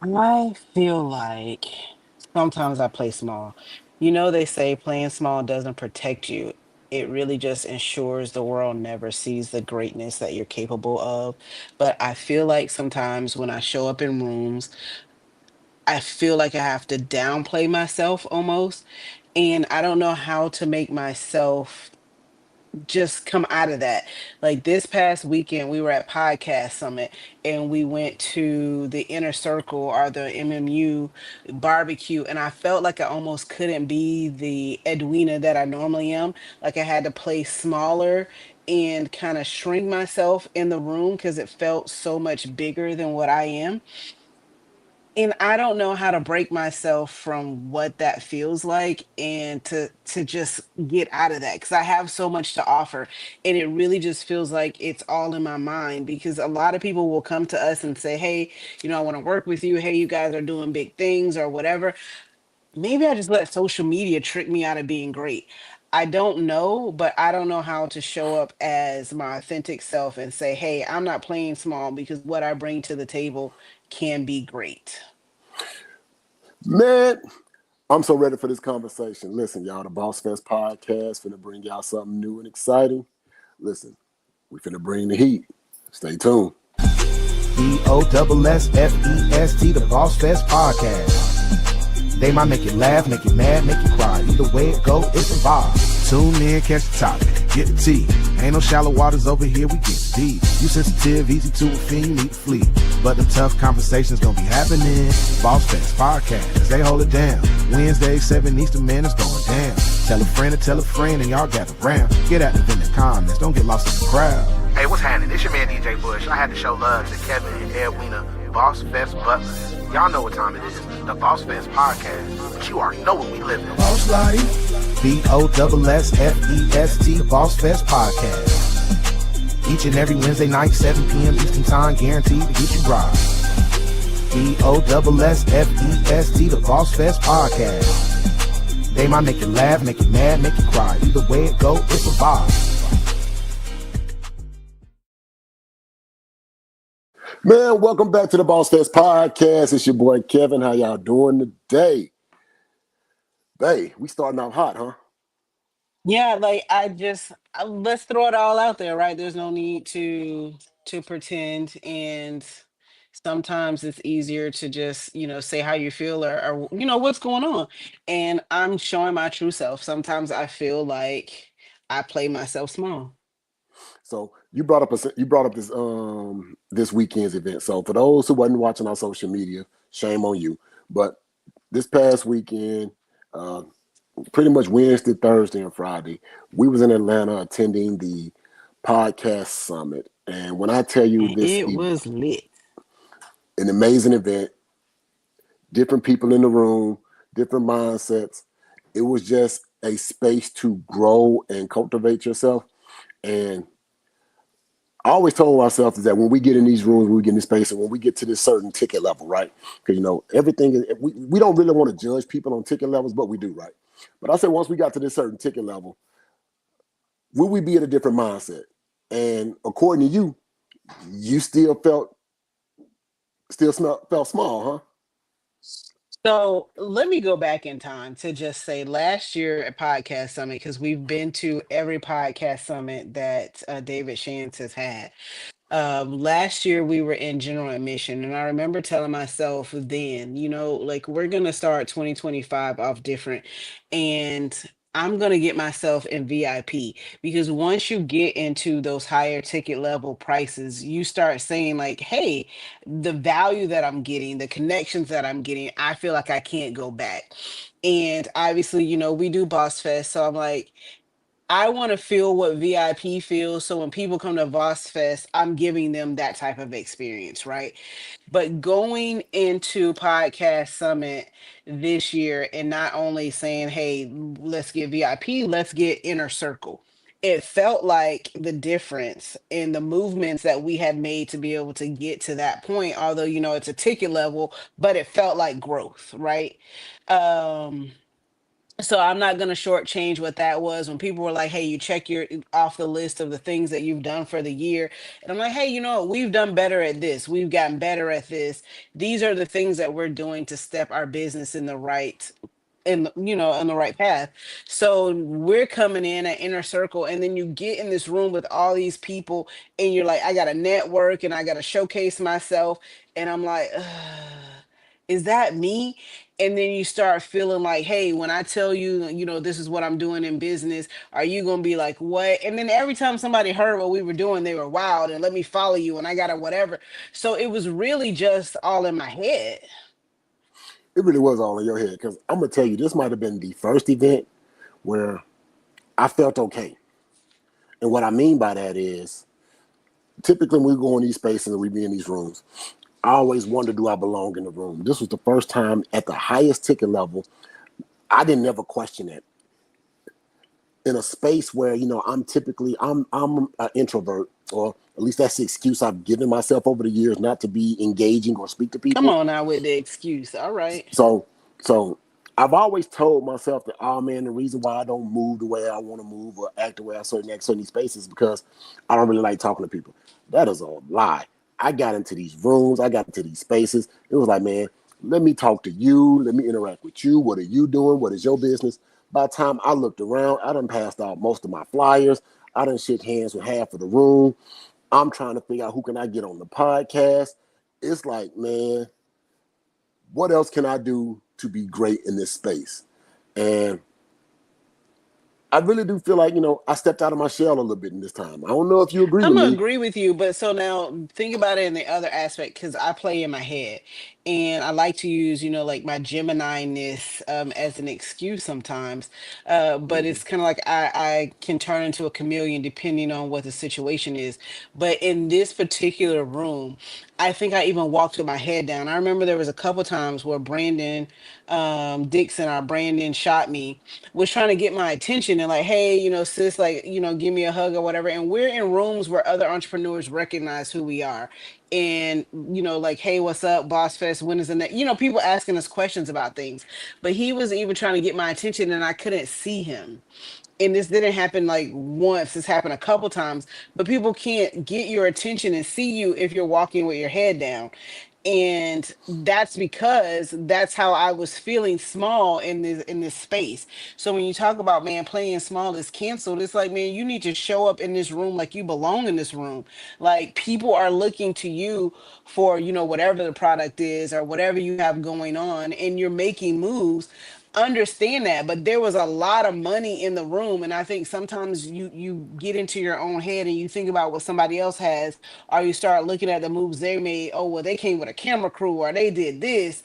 I feel like sometimes I play small. They say playing small doesn't protect you. It really just ensures the world never sees the greatness that you're capable of. But I feel like sometimes when I show up in rooms, I feel like I have to downplay myself almost. And I don't know how to make myself just come out of that. Like this past weekend, we were at Podcast Summit and we went to the Inner Circle or the MMU barbecue. And I felt like I almost couldn't be the Edwina that I normally am. Like I had to play smaller and kind of shrink myself in the room because it felt so much bigger than what I am. And I don't know how to break myself from what that feels like and to just get out of that because I have so much to offer and it really just feels like it's all in my mind because a lot of people will come to us and say, "Hey, I want to work with you. Hey, you guys are doing big things or whatever." Maybe I just let social media trick me out of being great. I don't know, but I don't know how to show up as my authentic self and say, "Hey, I'm not playing small because what I bring to the table can be great." Man, I'm so ready for this conversation. Listen, y'all, the Bossfest Podcast finna bring y'all something new and exciting. Listen, we finna bring the heat. Stay tuned. Bossfest, the Boss Fest Podcast. They might make you laugh, make you mad, make you cry. Either way it go, it's a vibe. Tune in, catch the topic, get the tea. Ain't no shallow waters over here, we get deep. You sensitive, easy to offend, you need to flee. But them tough conversations gonna be happening. Boss Fest Podcast, they hold it down. Wednesday, 7 Eastern, man, it's going down. Tell a friend to tell a friend and y'all gather round. Get active in the comments, don't get lost in the crowd. Hey, what's happening? It's your man DJ Bush. I had to show love to Kevin and Edwina, Boss Fest Butlers. Y'all know what time it is. The Boss Fest Podcast. But you already know what we live in. Boss Life. Bossfest, Boss Fest Podcast. Each and every Wednesday night, 7 p.m. Eastern Time, guaranteed to get you right. Bossfest, the Boss Fest Podcast. They might make you laugh, make you mad, make you cry. Either way it go, it's a vibe. Man, welcome back to the Bossfest Podcast. It's your boy Kevin. How y'all doing today? Hey, we starting off hot, huh? Yeah, like let's throw it all out there, right? There's no need to pretend, and sometimes it's easier to just, say how you feel or what's going on. And I'm showing my true self. Sometimes I feel like I play myself small. So you brought up this weekend's event. So for those who wasn't watching on social media, shame on you. But this past weekend, uh, pretty much Wednesday, Thursday, and Friday, we was in Atlanta attending the podcast summit. And when I tell you And it was lit. an amazing event, different people in the room, different mindsets, it was just a space to grow and cultivate yourself. And I always told myself is that when we get in these rooms, when we get in this space, and when we get to this certain ticket level, right? Because everything is we don't really want to judge people on ticket levels, but we do, right? But I said once we got to this certain ticket level, will we be in a different mindset? And according to you, you felt small, huh? So let me go back in time to just say last year at Podcast Summit, because we've been to every podcast summit that David Shantz has had. Last year we were in general admission, and I remember telling myself then, like we're gonna start 2025 off different, and I'm gonna get myself in VIP because once you get into those higher ticket level prices, you start saying like, hey, the value that I'm getting, the connections that I'm getting, I feel like I can't go back. And obviously, we do Boss Fest, so I'm like, I want to feel what VIP feels. So when people come to Voss Fest, I'm giving them that type of experience, right? But going into Podcast Summit this year and not only saying, hey, let's get VIP, let's get Inner Circle. It felt like the difference in the movements that we had made to be able to get to that point, although, it's a ticket level, but it felt like growth, right? Um, So I'm not gonna shortchange what that was when people were like, "Hey, you check your off the list of the things that you've done for the year," and I'm like, "Hey, you know what? We've done better at this. We've gotten better at this. These are the things that we're doing to step our business in the right in the right path." So we're coming in at inner circle, and then you get in this room with all these people, and you're like, I gotta network and I gotta showcase myself, and I'm like, "Ugh, is that me?" And then you start feeling like, hey, when I tell you, this is what I'm doing in business, are you gonna be like, what? And then every time somebody heard what we were doing, they were wild and let me follow you and I gotta whatever. So it was really just all in my head. It really was all in your head. Because I'm gonna tell you, this might have been the first event where I felt okay. And what I mean by that is, typically when we go in these spaces and we be in these rooms, I always wonder, do I belong in the room? This was the first time at the highest ticket level. I didn't ever question it. In a space where I'm an introvert, or at least that's the excuse I've given myself over the years, not to be engaging or speak to Come people. on now with the excuse. All right. So so I've always told myself that, oh man, the reason why I don't move the way I want to move or act the way I certain act certain spaces is because I don't really like talking to people. That is a lie. I got into these rooms, I got into these spaces. It was like, man, let me talk to you, let me interact with you. What are you doing? What is your business? By the time I looked around, I done passed out most of my flyers. I done shook hands with half of the room. I'm trying to figure out who can I get on the podcast. It's like, man, what else can I do to be great in this space? And I really do feel like, I stepped out of my shell a little bit in this time. I don't know if you agree I'm with gonna me. agree with you, but so now think about it in the other aspect because I play in my head and I like to use, like my Gemini-ness as an excuse sometimes. But Mm-hmm. it's kind of like I can turn into a chameleon depending on what the situation is. But in this particular room, I think I even walked with my head down. I remember there was a couple times where Brandon Dixon, our Brandon, shot me, was trying to get my attention and like, hey, sis, like, give me a hug or whatever. And we're in rooms where other entrepreneurs recognize who we are. And, like, hey, what's up, Boss Fest? When is the next? People asking us questions about things. But he was even trying to get my attention and I couldn't see him. And this didn't happen like once, this happened a couple times, but people can't get your attention and see you if you're walking with your head down. And that's because that's how I was feeling small in this space. So when you talk about, man, playing small is canceled, it's like, man, you need to show up in this room like you belong in this room. Like people are looking to you for, whatever the product is or whatever you have going on, and you're making moves. Understand that, but there was a lot of money in the room, and I think sometimes you get into your own head and you think about what somebody else has, or you start looking at the moves they made. Oh, well, they came with a camera crew or they did this,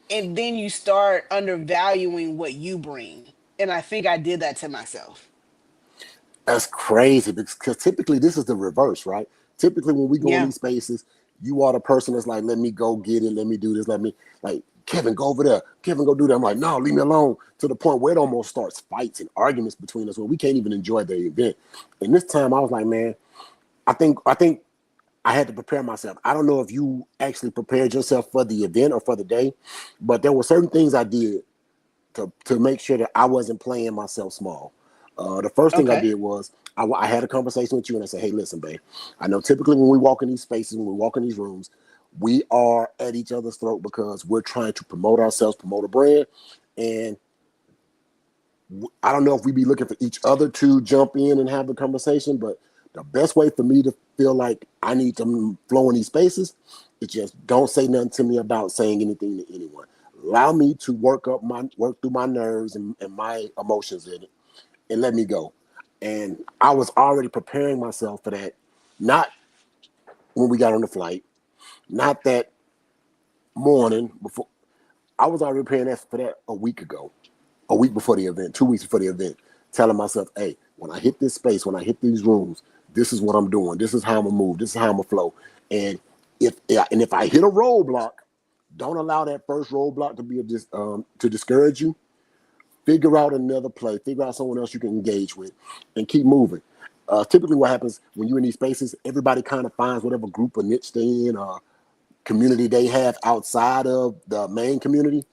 and then you start undervaluing what you bring. And I think I did that to myself. That's crazy because typically this is the reverse, right? Typically when we go in Yeah. these spaces, you are the person that's like, let me go get it, let me do this, let me, like, Kevin, go over there. Kevin, go do that. I'm like, no, leave me alone. To the point where it almost starts fights and arguments between us where we can't even enjoy the event. And this time I was like, man, I think I had to prepare myself. I don't know if you actually prepared yourself for the event or for the day, but there were certain things I did to make sure that I wasn't playing myself small. The first thing I Okay. did was I had a conversation with you and I said, hey, listen, babe, I know typically when we walk in these spaces, when we walk in these rooms, we are at each other's throat because we're trying to promote ourselves, promote a brand. And I don't know if we be looking for each other to jump in and have the conversation, but the best way for me to feel like I need to flow in these spaces is just don't say nothing to me about saying anything to anyone. Allow me to work through my nerves and my emotions in it, and let me go. And I was already preparing myself for that. Not when we got on the flight, not that morning before. I was already preparing for that a week ago, a week before the event, 2 weeks before the event, telling myself, hey, when I hit this space, when I hit these rooms, this is what I'm doing. This is how I'm gonna move. This is how I'm gonna flow. And if I hit a roadblock, don't allow that first roadblock to be to discourage you. Figure out another play. Figure out someone else you can engage with, and keep moving. Typically, what happens when you're in these spaces, everybody kind of finds whatever group or niche they in, community they have outside of the main community,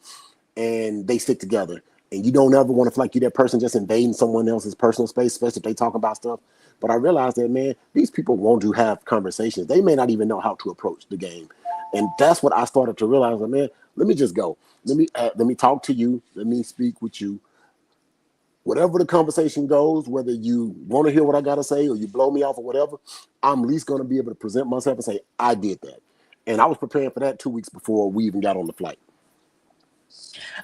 and they stick together. and you don't ever want to feel like you're that person just invading someone else's personal space, especially if they talk about stuff. But I realized that, man, these people want to have conversations. They may not even know how to approach the game. And that's what I started to realize. Like, man, let me just go. Let me talk to you. Let me speak with you. Whatever the conversation goes, whether you want to hear what I got to say or you blow me off or whatever, I'm at least going to be able to present myself and say, I did that. And I was preparing for that 2 weeks before we even got on the flight.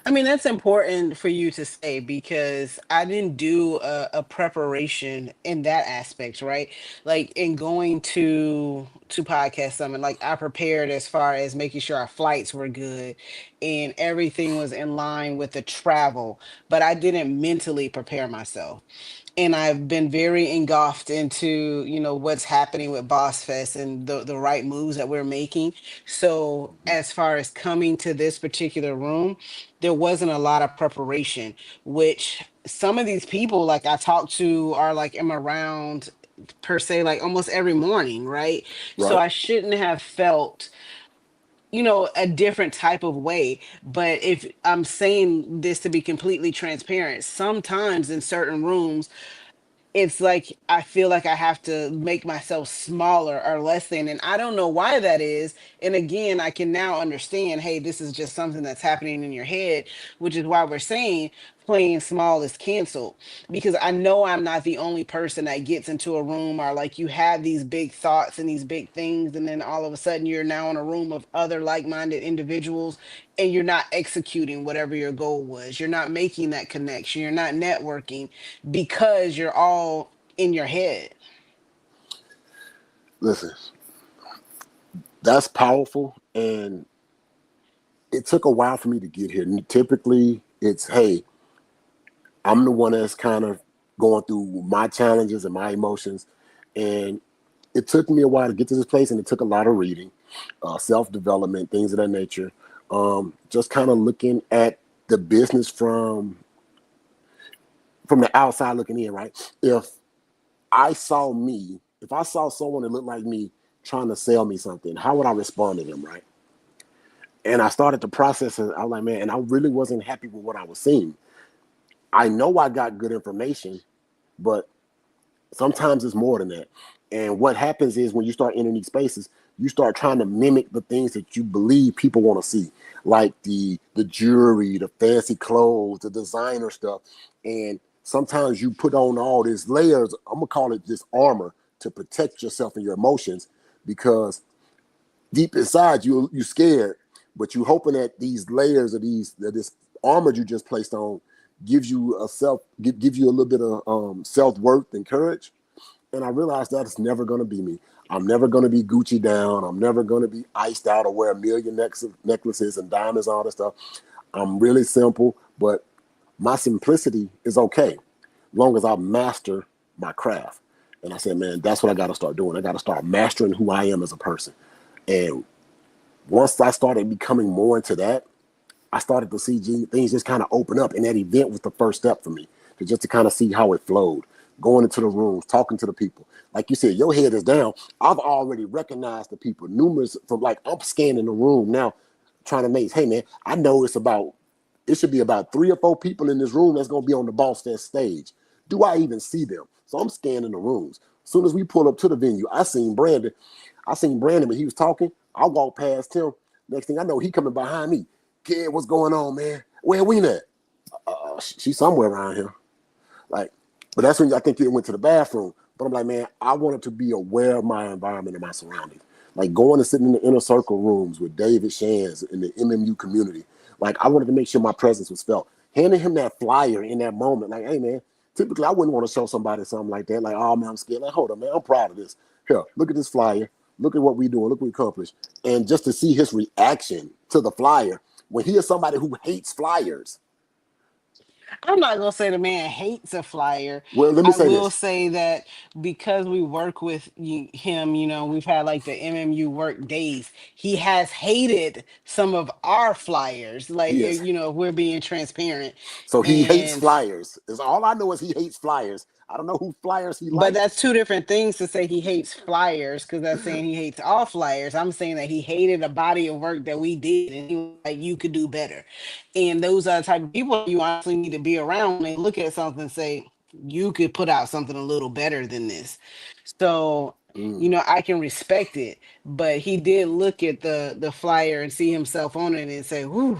I mean, that's important for you to say because I didn't do a preparation in that aspect, right? Like in going to podcast summit, like I prepared as far as making sure our flights were good and everything was in line with the travel, but I didn't mentally prepare myself. And I've been very engulfed into, what's happening with Boss Fest and the right moves that we're making. So as far as coming to this particular room, there wasn't a lot of preparation, which some of these people like I talk to are like am around per se like almost every morning, right? So Right? I shouldn't have felt a different type of way. But if I'm saying this to be completely transparent, sometimes in certain rooms it's like I feel like I have to make myself smaller or less than, and I don't know why that is. And again, I can now understand, hey, this is just something that's happening in your head, which is why we're saying playing small is canceled. Because I know I'm not the only person that gets into a room or like you have these big thoughts and these big things, and then all of a sudden you're now in a room of other like-minded individuals and you're not executing whatever your goal was. You're not making that connection. You're not networking because you're all in your head. Listen, that's powerful. And it took a while for me to get here. And typically, it's, hey, I'm the one that's kind of going through my challenges and my emotions. And it took me a while to get to this place, and it took a lot of reading, self-development, things of that nature. Just kind of looking at the business from the outside looking in, right? If I saw someone that looked like me trying to sell me something, how would I respond to them, right? And I started to process it. I was like, man, and I really wasn't happy with what I was seeing. I know I got good information, but sometimes it's more than that. And what happens is when you start entering these spaces, you start trying to mimic the things that you believe people want to see, like the jewelry, the fancy clothes, the designer stuff. And sometimes you put on all these layers. I'm gonna call it this armor to protect yourself and your emotions, because deep inside you scared, but you hoping that these layers of this armor you just placed on gives you give you a little bit of self-worth and courage. And I realized that it's never going to be me. I'm never going to be Gucci down. I'm never going to be iced out or wear a million necklaces and diamonds, all this stuff. I'm really simple, but my simplicity is okay, as long as I master my craft. And I said, man, that's what I got to start doing. I got to start mastering who I am as a person. And once I started becoming more into that, I started to see things just kind of open up. And that event was the first step for me, to kind of see how it flowed, going into the rooms, talking to the people. Like you said, your head is down. I've already recognized the people, numerous from, like, I'm scanning the room now, trying to make, hey, man, I know it should be about 3 or 4 people in this room that's going to be on the Boss Fest stage. Do I even see them? So I'm scanning the rooms. As soon as we pull up to the venue, I seen Brandon when he was talking. I walked past him. Next thing I know, he coming behind me. Kid, what's going on, man? Where we at? She's somewhere around here. Like, but that's when I think he went to the bathroom. But I'm like, man, I wanted to be aware of my environment and my surroundings. Like going and sitting in the inner circle rooms with David Shands in the MMU community. Like, I wanted to make sure my presence was felt. Handing him that flyer in that moment, like, hey, man, typically I wouldn't want to show somebody something like that. Like, oh, man, I'm scared. Like, hold on, man, I'm proud of this. Here, look at this flyer. Look at what we're doing. Look what we accomplished. And just to see his reaction to the flyer, when he is somebody who hates flyers. I'm not gonna say the man hates a flyer. Well, let me I say will this. say that because we work with him, we've had like the MMU work days. He has hated some of our flyers. Like, He is. if we're being transparent. So he hates And flyers. Is all I know is he hates flyers. I don't know who flyers he But likes. that's two different things to say he hates flyers, because that's saying he hates all flyers. I'm saying that he hated a body of work that we did and he was like, you could do better. And those are the type of people you honestly need to be around when they look at something and say, you could put out something a little better than this. So, Mm. I can respect it. But he did look at the flyer and see himself on it and say, whoo,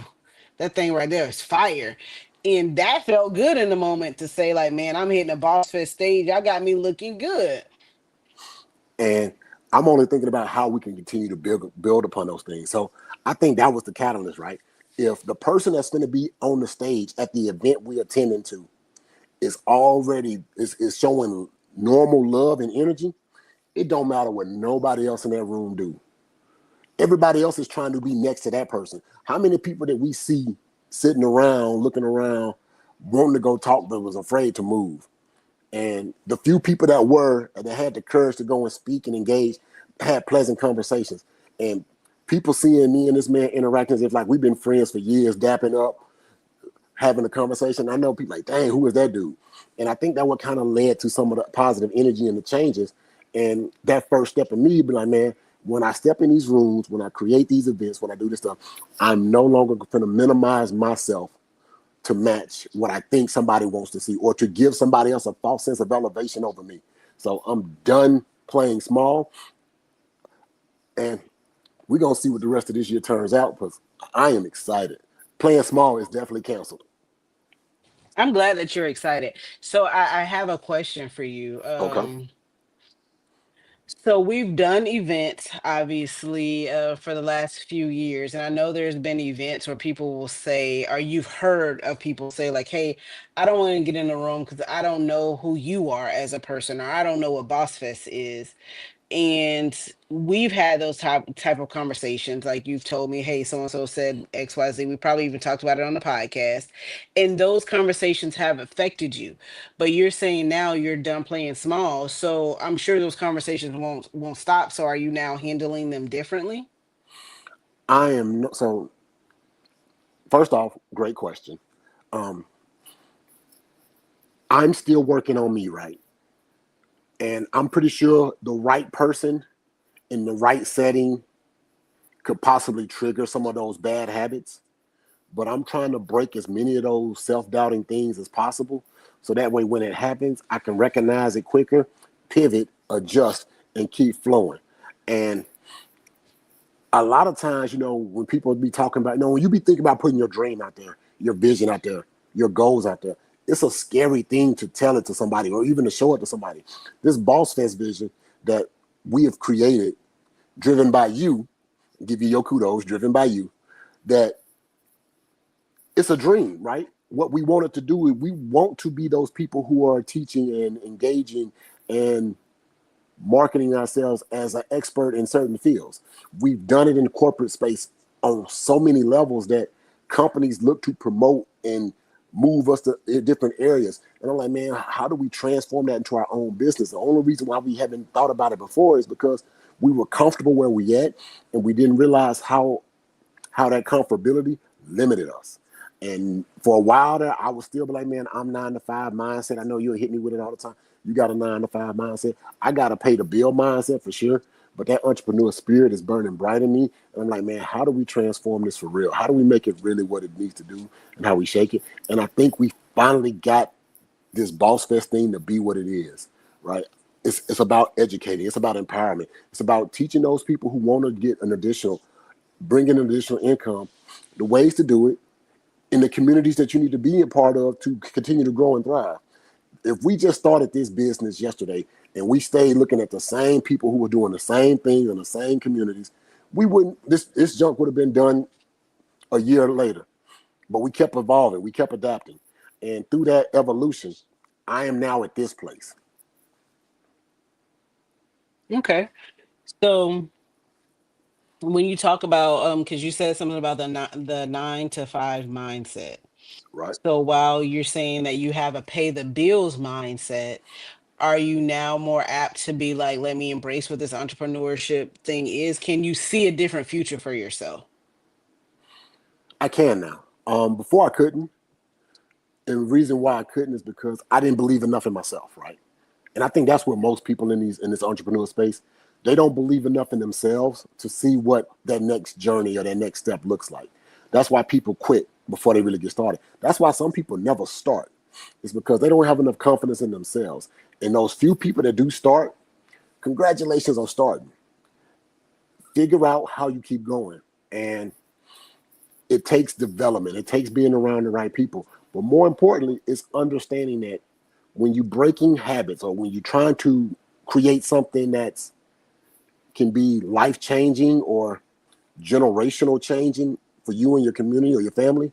that thing right there is fire. And that felt good in the moment to say, like, man, I'm hitting a Boss Fest stage. I got me looking good. And I'm only thinking about how we can continue to build upon those things. So I think that was the catalyst, right? If the person that's going to be on the stage at the event we attending to is already is showing normal love and energy, it don't matter what nobody else in that room do. Everybody else is trying to be next to that person. How many people that we see sitting around, looking around, wanting to go talk, but was afraid to move? And the few people that were, that had the courage to go and speak and engage, had pleasant conversations. And people seeing me and this man interacting as if like we've been friends for years, dapping up, having a conversation. I know people like, dang, who is that dude? And I think that what kind of led to some of the positive energy and the changes. And that first step of me be like, man, when I step in these rooms, when I create these events, when I do this stuff, I'm no longer going to minimize myself to match what I think somebody wants to see or to give somebody else a false sense of elevation over me. So I'm done playing small, and we're going to see what the rest of this year turns out because I am excited. Playing small is definitely canceled. I'm glad that you're excited. So I have a question for you. Okay. So we've done events, obviously, for the last few years, and I know there's been events where people will say, or you've heard of people say, like, "Hey, I don't want to get in the room because I don't know who you are as a person, or I don't know what Boss Fest is." And we've had those type of conversations. Like you've told me, hey, so and so said XYZ. We probably even talked about it on the podcast. And those conversations have affected you. But you're saying now you're done playing small. So I'm sure those conversations won't stop. So are you now handling them differently? I am no, so first off, great question. Um, I'm still working on me, right? And I'm pretty sure the right person in the right setting could possibly trigger some of those bad habits. But I'm trying to break as many of those self-doubting things as possible. So that way when it happens, I can recognize it quicker, pivot, adjust, and keep flowing. And a lot of times, when people be talking about, when you be thinking about putting your dream out there, your vision out there, your goals out there, it's a scary thing to tell it to somebody or even to show it to somebody. This Boss Fest vision that we have created, driven by you, give you your kudos, driven by you, that it's a dream, right? What we wanted to do, we want to be those people who are teaching and engaging and marketing ourselves as an expert in certain fields. We've done it in the corporate space on so many levels that companies look to promote and move us to different areas. And I'm like, man, how do we transform that into our own business? The only reason why we haven't thought about it before is because we were comfortable where we at and we didn't realize how that comfortability limited us. And for a while there, I would still be like, man, I'm 9 to 5 mindset. I know you'll hit me with it all the time. You got a 9 to 5 mindset. I got to pay the bill mindset for sure. But that entrepreneur spirit is burning bright in me. And I'm like, man, how do we transform this for real? How do we make it really what it needs to do and how we shake it? And I think we finally got this Boss Fest thing to be what it is, right? It's about educating. It's about empowerment. It's about teaching those people who want to get bring in additional income, the ways to do it in the communities that you need to be a part of to continue to grow and thrive. If we just started this business yesterday and we stayed looking at the same people who were doing the same things in the same communities, we wouldn't, this junk would have been done a year later. But we kept evolving, we kept adapting. And through that evolution, I am now at this place. Okay. So when you talk about because you said something about the 9 to 5 mindset. Right? So while you're saying that you have a pay the bills mindset, are you now more apt to be like, let me embrace what this entrepreneurship thing is? Can you see a different future for yourself? I can now. Before I couldn't. And the reason why I couldn't is because I didn't believe enough in myself, right? And I think that's where most people in this entrepreneur space, they don't believe enough in themselves to see what that next journey or that next step looks like. That's why people quit before they really get started. That's why some people never start. It's because they don't have enough confidence in themselves. And those few people that do start, congratulations on starting. Figure out how you keep going. And it takes development. It takes being around the right people. But more importantly, it's understanding that when you're breaking habits or when you're trying to create something that's can be life changing or generational changing for you and your community or your family,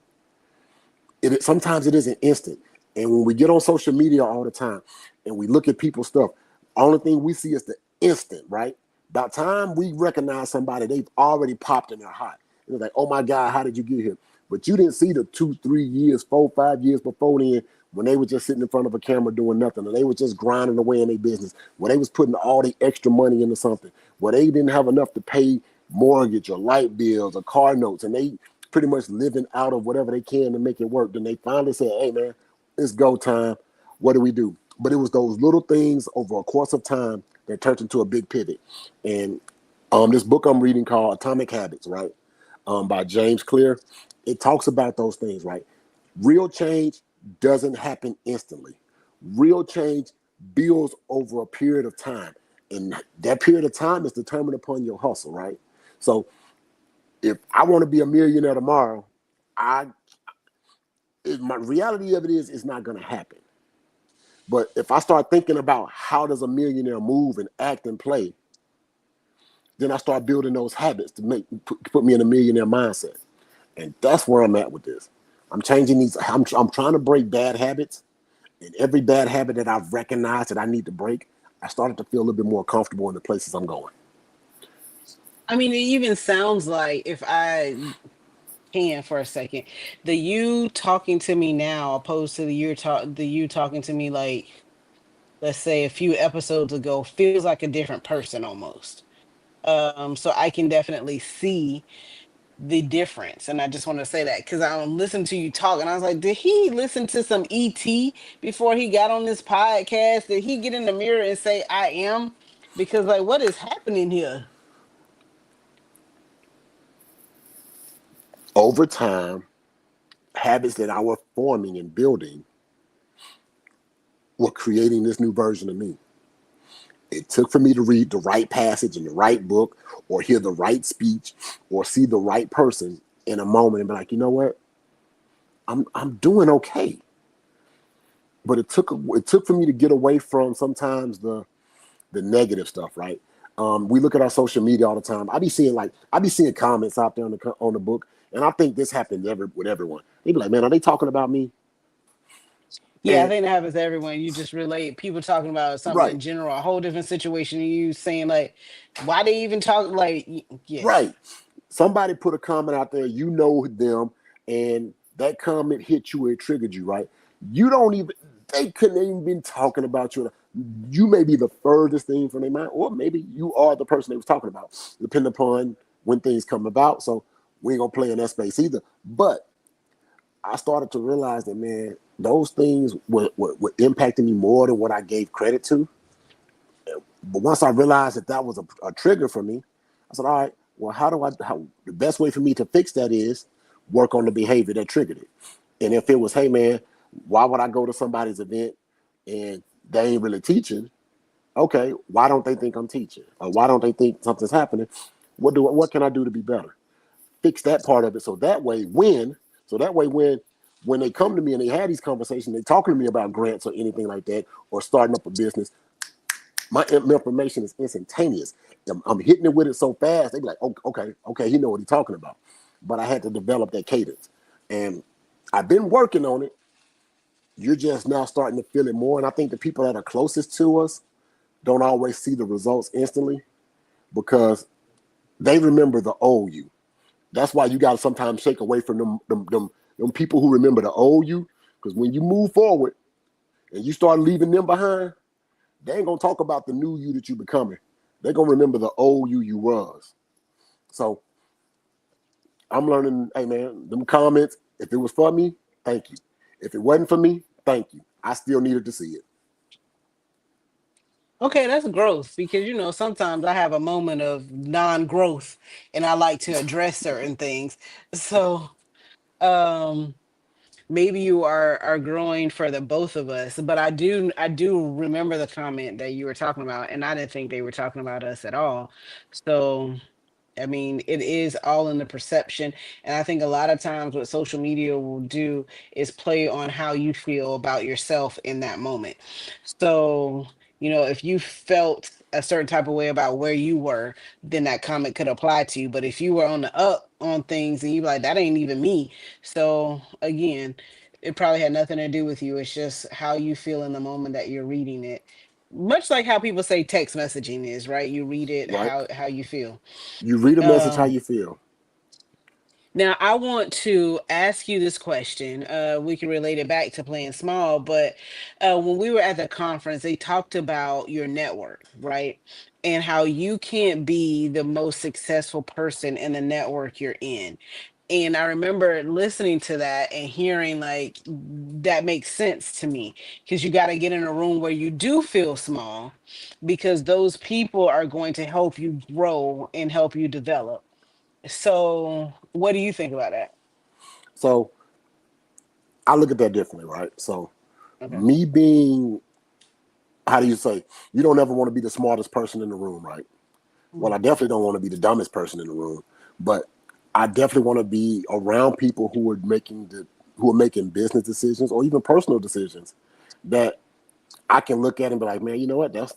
sometimes it isn't instant. And when we get on social media all the time and we look at people's stuff, only thing we see is the instant, right? By the time we recognize somebody, they've already popped and they're hot. And it's like, oh my God, how did you get here? But you didn't see the 2, 3 years, 4, 5 years before then when they were just sitting in front of a camera doing nothing, and they were just grinding away in their business, where they was putting all the extra money into something, where they didn't have enough to pay mortgage or light bills or car notes, and they pretty much living out of whatever they can to make it work. Then they finally said, hey man, it's go time. What do we do? But it was those little things over a course of time that turned into a big pivot. And this book I'm reading called Atomic Habits, right? By James Clear, it talks about those things, right? Real change doesn't happen instantly. Real change builds over a period of time. And that period of time is determined upon your hustle, right? So if I want to be a millionaire tomorrow, my reality of it is it's not going to happen. But if I start thinking about how does a millionaire move and act and play, then I start building those habits to put me in a millionaire mindset. And that's where I'm at with this. I'm changing these. I'm trying to break bad habits. And every bad habit that I've recognized that I need to break, I started to feel a little bit more comfortable in the places I'm going. I mean, it even sounds like, if I can for a second, the you talking to me now opposed to the you talking to me like, let's say, a few episodes ago, feels like a different person almost. So I can definitely see the difference. And I just want to say that because I listened to you talk and I was like, did he listen to some ET before he got on this podcast? Did he get in the mirror and say, I am? Because, like, what is happening here? Over time, habits that I was forming and building were creating this new version of me. It took for me to read the right passage in the right book or hear the right speech or see the right person in a moment and be like, you know what? I'm doing okay. But it took for me to get away from sometimes the negative stuff, right? We look at our social media all the time. I be seeing comments out there on the book, and I think this happens with everyone. They be like, man, are they talking about me? Yeah, I And think that happens to everyone. You just relate people talking about something right, in general, a whole different situation, and you saying, like, why they even talk, like, yes. right. Somebody put a comment out there, you know them, and that comment hit you, it triggered you, right? You don't even, they couldn't even been talking about you. You may be the furthest thing from their mind, or maybe you are the person they was talking about, depending upon when things come about. So we ain't gonna play in that space either. But I started to realize that, man, those things were impacting me more than what I gave credit to. But once I realized that was a trigger for me, I said, all right, well, how the best way for me to fix that is work on the behavior that triggered it. And if it was, hey man, why would I go to somebody's event and they ain't really teaching? Okay, why don't they think I'm teaching? Or why don't they think something's happening? What can I do to be better? Fix that part of it. So that way when they come to me and they have these conversations, they talking to me about grants or anything like that, or starting up a business, my information is instantaneous. I'm hitting it with it so fast, they be like, okay, he know what he's talking about. But I had to develop that cadence. And I've been working on it. You're just now starting to feel it more. And I think the people that are closest to us don't always see the results instantly because they remember the old you. That's why you got to sometimes shake away from them people who remember the old you. Because when you move forward and you start leaving them behind, they ain't gonna talk about the new you that you becoming. They're gonna remember the old you was. So I'm learning, hey man, them comments, if it was for me, thank you. If it wasn't for me, thank you. I still needed to see it. Okay, that's growth because sometimes I have a moment of non-growth and I like to address certain things. So, um maybe you are growing for the both of us, but I do remember the comment that you were talking about, and I didn't think they were talking about us at all. So I mean, it is all in the perception. And I think a lot of times what social media will do is play on how you feel about yourself in that moment. So, if you felt a certain type of way about where you were, then that comment could apply to you. But if you were on the up on things and you like, that ain't even me. So again, it probably had nothing to do with you. It's just how you feel in the moment that you're reading it. Much like how people say text messaging is, right? You read it Right? how you feel. You read a message how Um, you feel. Now, I want to ask you this question. We can relate it back to playing small, but when we were at the conference, they talked about your network, right? And how you can't be the most successful person in the network you're in. And I remember listening to that and hearing like that makes sense to me because you got to get in a room where you do feel small because those people are going to help you grow and help you develop. So, what do you think about that? So I look at that differently, right? So Okay. me being, how do you say, you don't ever want to be the smartest person in the room, right? Well, Mhm. I definitely don't want to be the dumbest person in the room, but I definitely want to be around people who are making business decisions or even personal decisions that I can look at and be like, man, you know what? That's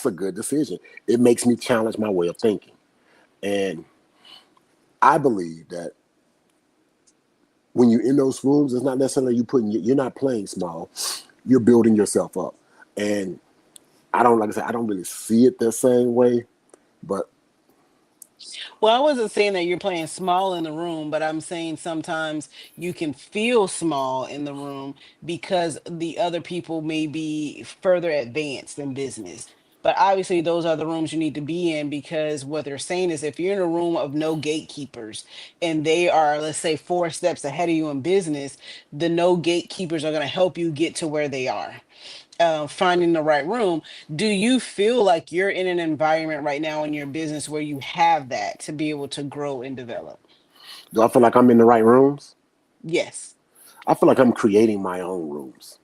a good decision. It makes me challenge my way of thinking. And I believe that when you're in those rooms, it's not necessarily you're not playing small. You're building yourself up. And I don't, like I said, I don't really see it the same way, but Well, I wasn't saying that you're playing small in the room, but I'm saying sometimes you can feel small in the room because the other people may be further advanced in business. But obviously, those are the rooms you need to be in because what they're saying is if you're in a room of no gatekeepers and they are, let's say, 4 steps ahead of you in business, the no gatekeepers are going to help you get to where they are. Finding the right room. Do you feel like you're in an environment right now in your business where you have that to be able to grow and develop? do I feel like I'm in the right rooms? Yes. I feel like I'm creating my own rooms.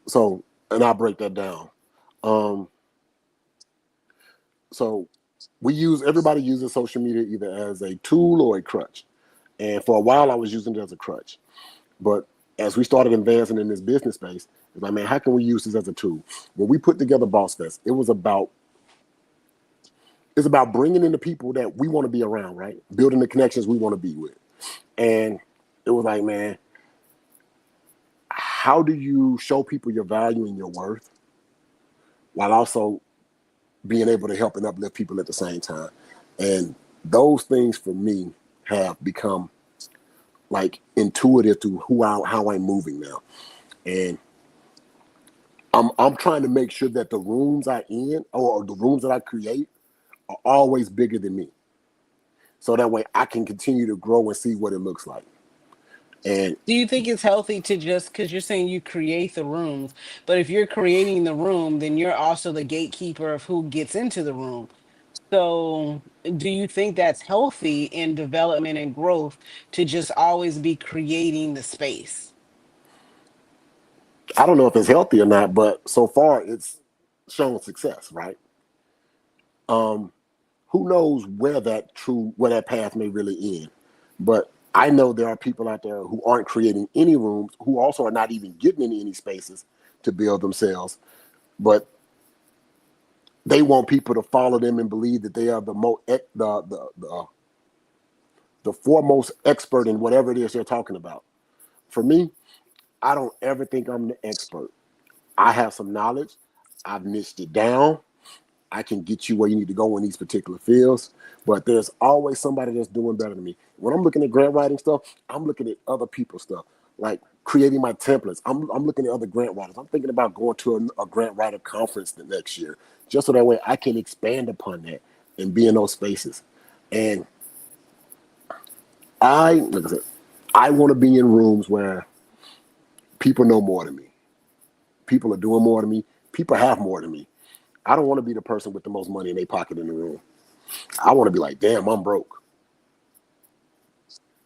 So, and I'll break that down. Um, so everybody uses social media either as a tool or a crutch. And for a while, I was using it as a crutch. But as we started advancing in this business space, it's like, man, how can we use this as a tool? When we put together Boss Fest, it's about bringing in the people that we want to be around, right? Building the connections we want to be with. And it was like, man, how do you show people your value and your worth while also being able to help and uplift people at the same time? And those things for me have become like intuitive to how I'm moving now. And I'm trying to make sure that the rooms I in or the rooms that I create are always bigger than me. So that way I can continue to grow and see what it looks like. And Do you think it's healthy to just because you're saying you create the rooms, but if you're creating the room, then you're also the gatekeeper of who gets into the room. So, do you think that's healthy in development and growth to just always be creating the space? I don't know if it's healthy or not, but so far it's shown success, right? Um, who knows where that path may really end. But I know there are people out there who aren't creating any rooms, who also are not even getting in any spaces to build themselves, but they want people to follow them and believe that they are the foremost expert in whatever it is they're talking about. For me, I don't ever think I'm the expert. I have some knowledge. I've niched it down. I can get you where you need to go in these particular fields, but there's always somebody that's doing better than me. When I'm looking at grant writing stuff, I'm looking at other people's stuff, like creating my templates. I'm looking at other grant writers. I'm thinking about going to a grant writer conference the next year, just so that way I can expand upon that and be in those spaces. And like I said, I want to be in rooms where people know more than me. People are doing more than me. People have more than me. I don't want to be the person with the most money in their pocket in the room. I want to be like, damn, I'm broke.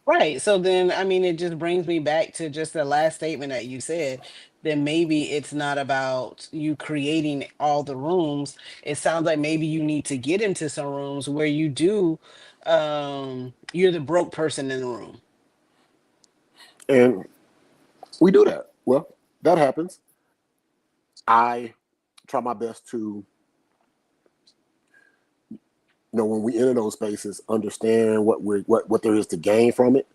Right. So then, I mean, it just brings me back to just the last statement that you said. Then maybe it's not about you creating all the rooms. It sounds like maybe you need to get into some rooms where you do, you're the broke person in the room. And we do that. Well, that happens. I try my best to, when we enter those spaces, understand what there is to gain from it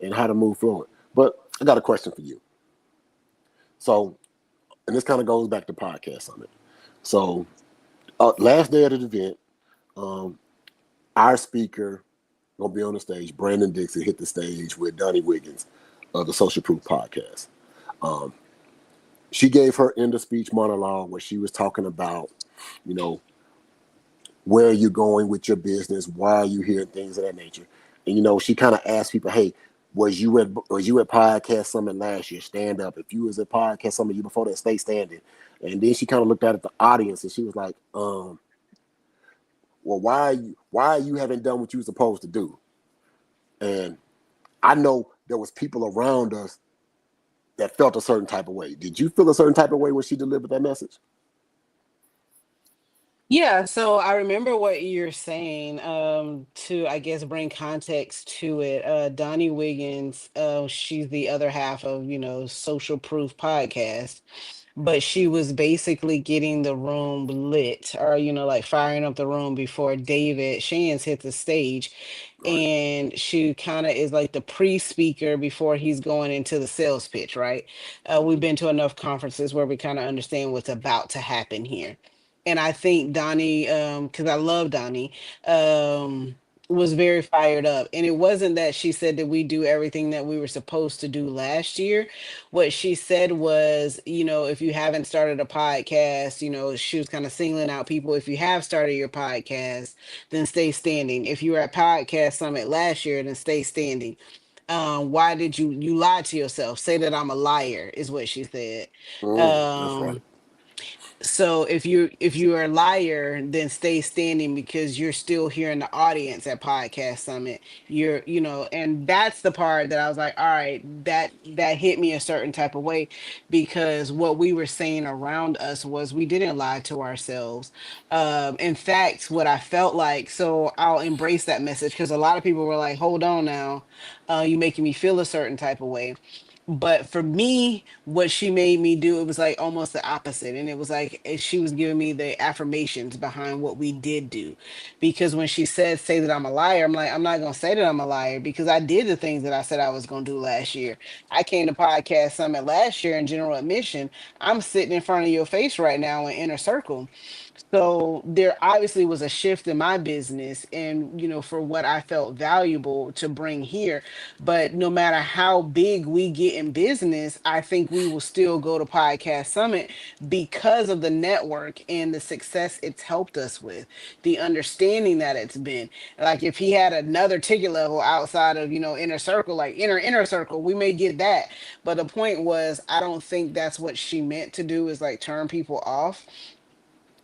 and how to move forward. But I got a question for you. So, and this kind of goes back to podcast summit. So, last day of the event, um, our speaker gonna be on the stage. Brandon Dixon hit the stage with Donnie Wiggins of the Social Proof Podcast. Um, she gave her end of speech monologue where she was talking about, you know, where you're going with your business, why are you here, and things of that nature. And she kind of asked people, "Hey, was you at Podcast Summit last year? Stand up. If you was at Podcast Summit year before that, stay standing." And then she kind of looked at the audience and she was like, "Well, why you haven't done what you were supposed to do?" And I know there was people around us that felt a certain type of way. Did you feel a certain type of way when she delivered that message? Yeah, so I remember what you're saying. To I guess bring context to it, Donnie Wiggins, she's the other half of Social Proof Podcast, but she was basically getting the room lit, or like firing up the room before David Shands hit the stage. Right. And she kind of is like the pre-speaker before he's going into the sales pitch, right? We've been to enough conferences where we kind of understand what's about to happen here. And I think Donnie, because I love Donnie, was very fired up. And it wasn't that she said that we do everything that we were supposed to do last year. What she said was, if you haven't started a podcast, she was kind of singling out people. If you have started your podcast, then stay standing. If you were at Podcast Summit last year, then stay standing. Why did you lie to yourself? Say that I'm a liar, is what she said. That's right. Um, so if you are a liar, then stay standing because you're still here in the audience at Podcast Summit. And that's the part that I was like, all right, that hit me a certain type of way, because what we were saying around us was we didn't lie to ourselves. In fact, what I felt like, so I'll embrace that message, because a lot of people were like, hold on now, you making me feel a certain type of way. But for me, what she made me do, it was like almost the opposite. And it was like she was giving me the affirmations behind what we did do. Because when she said, say that I'm a liar, I'm like, I'm not going to say that I'm a liar, because I did the things that I said I was going to do last year. I came to Podcast Summit last year in general admission. I'm sitting in front of your face right now in Inner Circle. So there obviously was a shift in my business, and for what I felt valuable to bring here. But no matter how big we get in business, I think we will still go to Podcast Summit because of the network and the success it's helped us with, the understanding that it's been. Like if he had another ticket level outside of Inner Circle, like inner circle, we may get that. But the point was, I don't think that's what she meant to do, is like turn people off.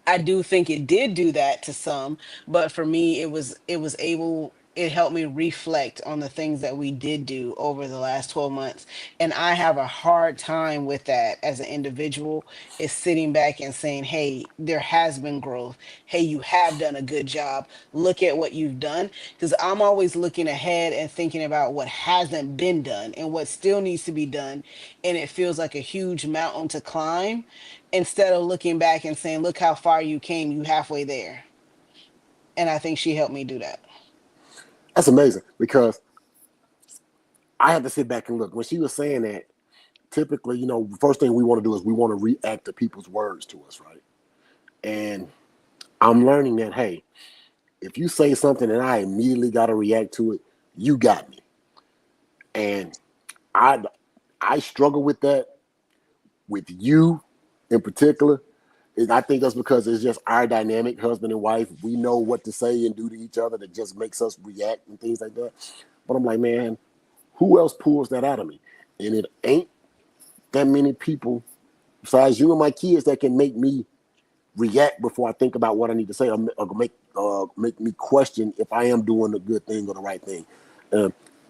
I do think it did do that to some, but for me, it helped me reflect on the things that we did do over the last 12 months. And I have a hard time with that as an individual, is sitting back and saying, hey, there has been growth. Hey, you have done a good job. Look at what you've done. Because I'm always looking ahead and thinking about what hasn't been done and what still needs to be done. And it feels like a huge mountain to climb, instead of looking back and saying, look how far you came, you halfway there. And I think she helped me do that. That's amazing because I had to sit back and look. When she was saying that, typically, the first thing we want to do is we want to react to people's words to us, right? And I'm learning that, hey, if you say something and I immediately got to react to it, you got me. And I I struggle with that with you in particular. And I think that's because it's just our dynamic, husband and wife. We know what to say and do to each other that just makes us react and things like that. But I'm like, man, Who else pulls that out of me? And it ain't that many people besides you and my kids that can make me react before I think about what I need to say, or make me question if I am doing the good thing or the right thing.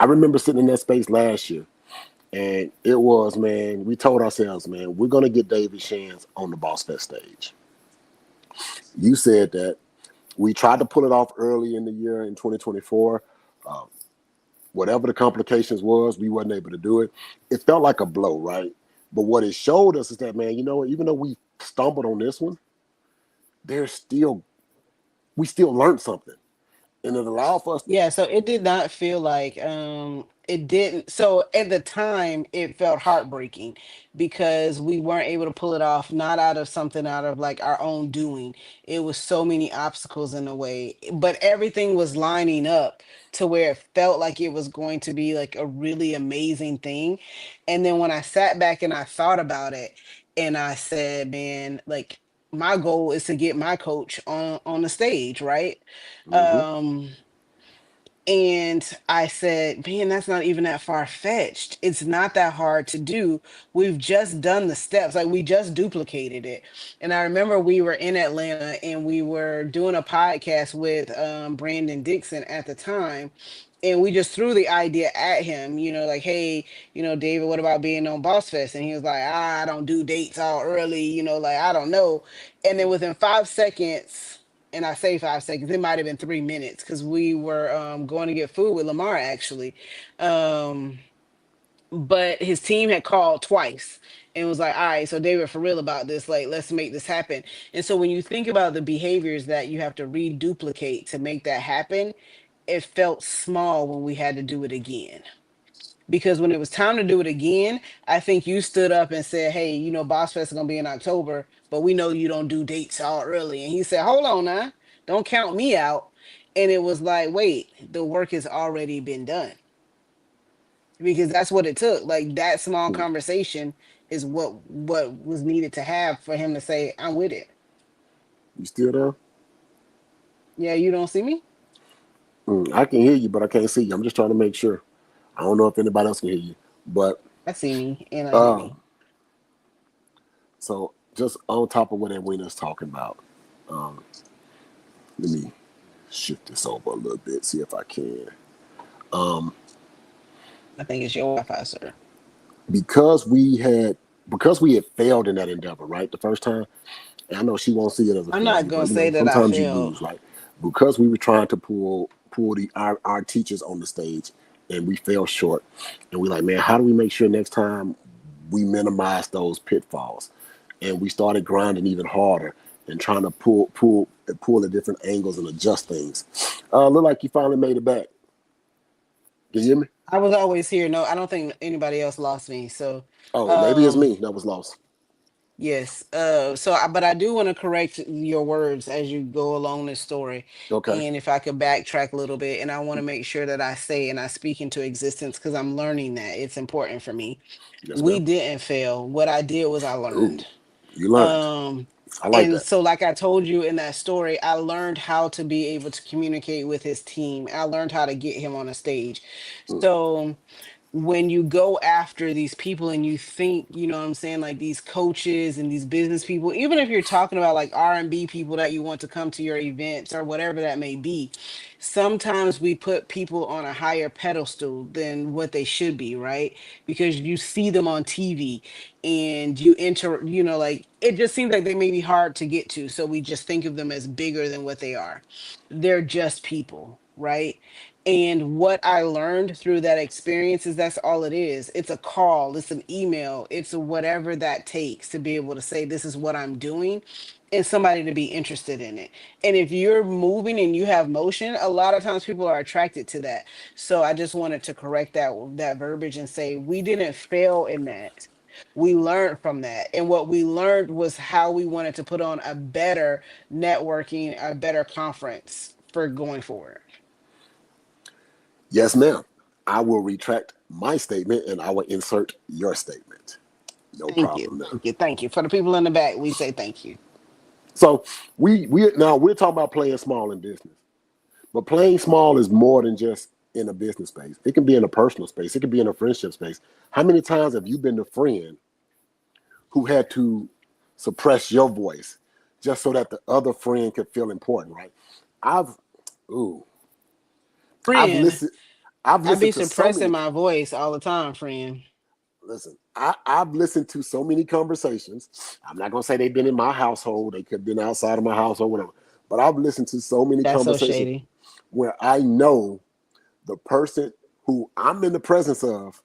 I remember sitting in that space last year, and it was, man, we told ourselves, man, we're gonna get David Shands on the Boss Fest stage. You said that. We tried to pull it off early in the year in 2024. Um, Whatever the complications was, we wasn't able to do it. It felt like a blow, right? But what it showed us is that, man, you know, even though we stumbled on this one, we still learned something, and it allowed for us. Yeah, so it did not feel like it didn't. So at the time it felt heartbreaking because we weren't able to pull it off, not out of something out of like our own doing. It was so many obstacles in the way, but everything was lining up to where it felt like it was going to be like a really amazing thing. And then when I sat back and I thought about it and I said, man, like my goal is to get my coach on the stage, right? Mm-hmm. Um and I said, man, that's not even that far fetched. It's not that hard to do. We've just done the steps, like we just duplicated it. And I remember we were in Atlanta and we were doing a podcast with Brandon Dixon at the time. And we just threw the idea at him, like, hey, David, what about being on Boss Fest? And he was like, I don't do dates all early, like, I don't know. And then within 5 seconds, and I say 5 seconds, it might have been 3 minutes because we were going to get food with Lamar actually. Um, but his team had called twice and was like, all right, so David, for real about this, like, let's make this happen. And so when you think about the behaviors that you have to reduplicate to make that happen, it felt small when we had to do it again, because when it was time to do it again, I think you stood up and said, hey, Boss Fest is going to be in October, but we know you don't do dates all early. And he said, hold on now, don't count me out. And it was like, wait, the work has already been done, because that's what it took. Like that small conversation is what was needed to have for him to say, I'm with it. You still there? Yeah, you don't see me? I can hear you, but I can't see you. I'm just trying to make sure. I don't know if anybody else can hear you, but I see me and I hear uh, me. so just on top of what Edwina's talking about, um, let me shift this over a little bit, see if I can. Um, I think it's your Wi-Fi, sir. because we had failed in that endeavor, right? The first time, and I know she won't see it as a I'm not failure, gonna but say that I sometimes you failed. lose, right? Because we were trying to pull our teachers on the stage, and we fell short, and we like, man, how do we make sure next time we minimize those pitfalls? And we started grinding even harder and trying to pull at different angles and adjust things. Look like you finally made it back. Can you hear me? I was always here. No, I don't think anybody else lost me. So, Oh, maybe it's um, me that was lost. yes. But I do want to correct your words as you go along this story. Okay. And if I could backtrack a little bit, and I want to make sure that I say and I speak into existence because I'm learning that it's important for me. Yes, We ma'am. didn't fail. What I did was I learned. Ooh, you learned. Um, I like and that. so, like I told you in that story, I learned how to be able to communicate with his team. I learned how to get him on a stage. Mm, So when you go after these people and you think, what I'm saying, like these coaches and these business people, even if you're talking about like R&B people that you want to come to your events or whatever that may be, sometimes we put people on a higher pedestal than what they should be, right? Because you see them on TV and you enter, like it just seems like they may be hard to get to. So we just think of them as bigger than what they are. They're just people, right? And what I learned through that experience is that's all it is. It's a call, it's an email, it's a whatever that takes to be able to say, this is what I'm doing, and somebody to be interested in it. And if you're moving and you have motion, a lot of times people are attracted to that. So I just wanted to correct that verbiage and say we didn't fail in that. We learned from that. And what we learned was how we wanted to put on a better networking, a better conference for going forward. yes, ma'am. I will retract my statement and I will insert your statement. No Thank you. problem there. Thank you. Thank you. For the people in the back, we say thank you. So we're talking about playing small in business, but playing small is more than just in a business space. It can be in a personal space. It can be in a friendship space. How many times have you been the friend who had to suppress your voice just so that the other friend could feel important, right? I've, ooh, I've Friend, listened. I've I be listened to so suppressing many. my voice all the time, friend. Listen, I've listened to so many conversations. I'm not gonna say they've been in my household. They could have been outside of my household, whatever. But I've listened to so many That's so conversations shady. where I know the person who I'm in the presence of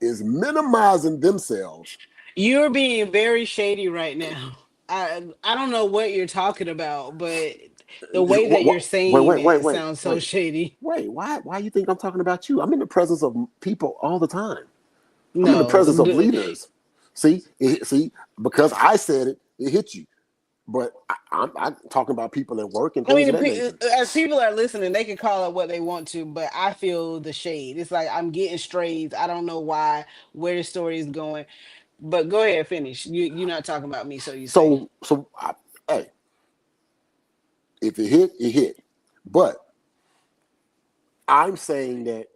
is minimizing themselves. You're being very shady right now. I don't know what you're talking about, but the way that you're Wait, saying wait, wait, it wait, sounds so wait, shady. wait. Why you think I'm talking about you? I'm in the presence of people all the time. I'm in the No, presence of leaders. See, because I said it, it hit you. But I'm talking about people at work and I things mean, of that nature. as people are listening, they can call it what they want to, but I feel the shade. It's like I'm getting strays. I don't know why, where the story is going. But go ahead, finish. You're not talking about me, so you say. Hey, if it hit, it hit. But I'm saying that